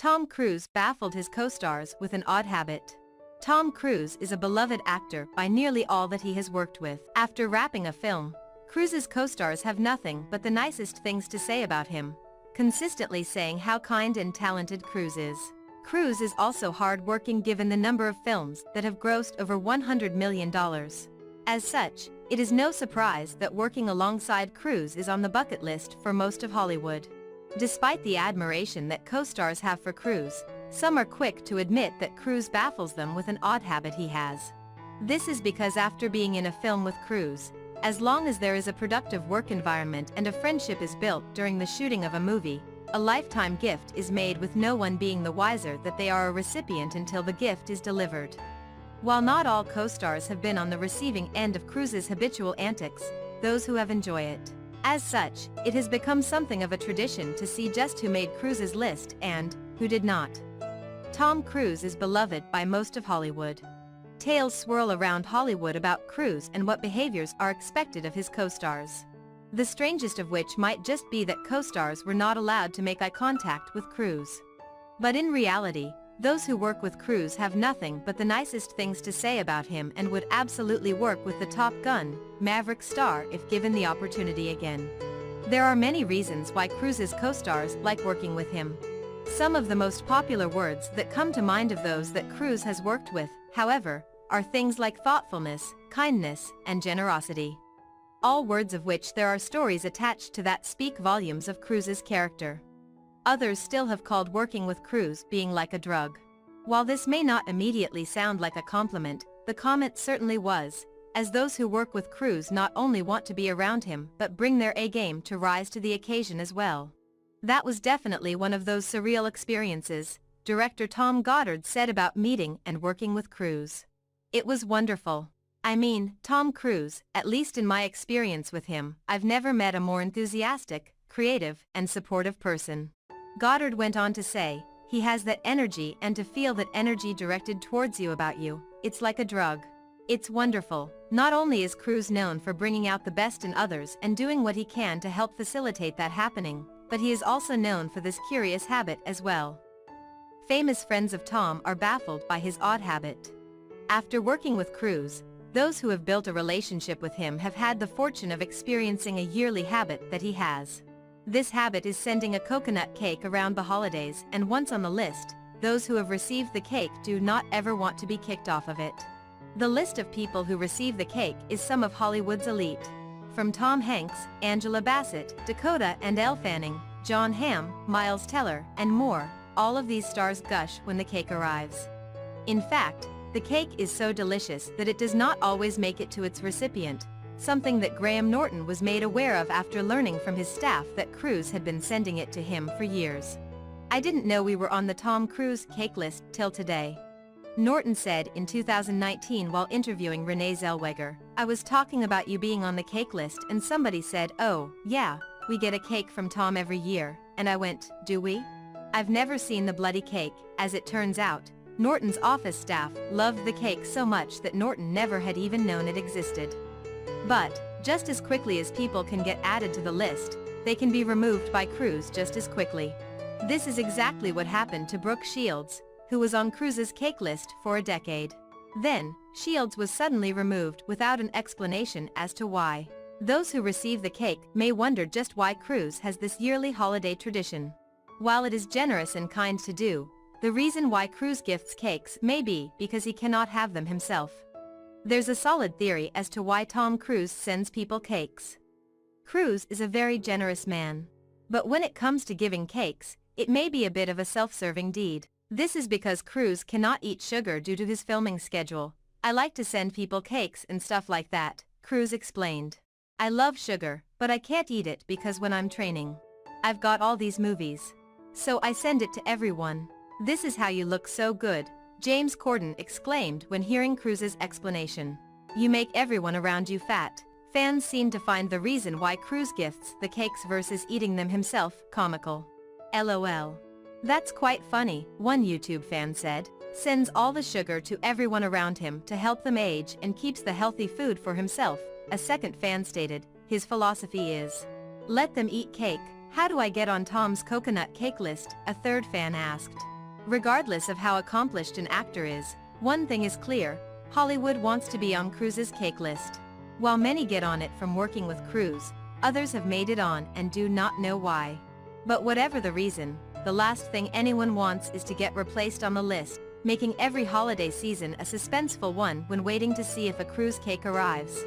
Tom Cruise baffled his co-stars with an odd habit. Tom Cruise is a beloved actor by nearly all that he has worked with. After wrapping a film, Cruise's co-stars have nothing but the nicest things to say about him, consistently saying how kind and talented Cruise is. Cruise is also hard-working given the number of films that have grossed over $100 million. As such, it is no surprise that working alongside Cruise is on the bucket list for most of Hollywood. Despite the admiration that co-stars have for Cruise, some are quick to admit that Cruise baffles them with an odd habit he has. This is because after being in a film with Cruise, as long as there is a productive work environment and a friendship is built during the shooting of a movie, a lifetime gift is made with no one being the wiser that they are a recipient until the gift is delivered. While not all co-stars have been on the receiving end of Cruise's habitual antics, those who have enjoy it. As such, it has become something of a tradition to see just who made Cruise's list and who did not. Tom Cruise is beloved by most of Hollywood. Tales swirl around Hollywood about Cruise and what behaviors are expected of his co-stars. The strangest of which might just be that co-stars were not allowed to make eye contact with Cruise. But in reality, those who work with Cruise have nothing but the nicest things to say about him and would absolutely work with the Top Gun, Maverick star if given the opportunity again. There are many reasons why Cruise's co-stars like working with him. Some of the most popular words that come to mind of those that Cruise has worked with, however, are things like thoughtfulness, kindness, and generosity. All words of which there are stories attached to that speak volumes of Cruise's character. Others still have called working with Cruise being like a drug. While this may not immediately sound like a compliment, the comment certainly was, as those who work with Cruise not only want to be around him but bring their A-game to rise to the occasion as well. That was definitely one of those surreal experiences, director Tom Goddard said about meeting and working with Cruise. It was wonderful. I mean, Tom Cruise, at least in my experience with him, I've never met a more enthusiastic, creative, and supportive person. Goddard went on to say, he has that energy and to feel that energy directed towards you about you, it's like a drug. It's wonderful. Not only is Cruise known for bringing out the best in others and doing what he can to help facilitate that happening, but he is also known for this curious habit as well. Famous friends of Tom are baffled by his odd habit. After working with Cruise, those who have built a relationship with him have had the fortune of experiencing a yearly habit that he has. This habit is sending a coconut cake around the holidays, and once on the list, those who have received the cake do not ever want to be kicked off of it. The list of people who receive the cake is some of Hollywood's elite. From Tom Hanks, Angela Bassett, Dakota and Elle Fanning, Jon Hamm, Miles Teller, and more, all of these stars gush when the cake arrives. In fact, the cake is so delicious that it does not always make it to its recipient, something that Graham Norton was made aware of after learning from his staff that Cruise had been sending it to him for years. I didn't know we were on the Tom Cruise cake list till today. Norton said in 2019 while interviewing Renee Zellweger, I was talking about you being on the cake list and somebody said, oh, yeah, we get a cake from Tom every year, and I went, do we? I've never seen the bloody cake. As it turns out, Norton's office staff loved the cake so much that Norton never had even known it existed. But, just as quickly as people can get added to the list, they can be removed by Cruise just as quickly. This is exactly what happened to Brooke Shields, who was on Cruise's cake list for a decade. Then, Shields was suddenly removed without an explanation as to why. Those who receive the cake may wonder just why Cruise has this yearly holiday tradition. While it is generous and kind to do, the reason why Cruise gifts cakes may be because he cannot have them himself. There's a solid theory as to why Tom Cruise sends people cakes. Cruise is a very generous man. But when it comes to giving cakes, it may be a bit of a self-serving deed. This is because Cruise cannot eat sugar due to his filming schedule. I like to send people cakes and stuff like that, Cruise explained. I love sugar, but I can't eat it because when I'm training, I've got all these movies. So I send it to everyone. This is how you look so good, James Corden exclaimed when hearing Cruise's explanation. You make everyone around you fat. Fans seem to find the reason why Cruise gifts the cakes versus eating them himself comical. LOL. That's quite funny, one YouTube fan said. Sends all the sugar to everyone around him to help them age and keeps the healthy food for himself, a second fan stated. His philosophy is, let them eat cake. How do I get on Tom's coconut cake list? A third fan asked. Regardless of how accomplished an actor is, one thing is clear: Hollywood wants to be on Cruise's cake list. While many get on it from working with Cruise, others have made it on and do not know why. But whatever the reason, the last thing anyone wants is to get replaced on the list, making every holiday season a suspenseful one when waiting to see if a Cruise cake arrives.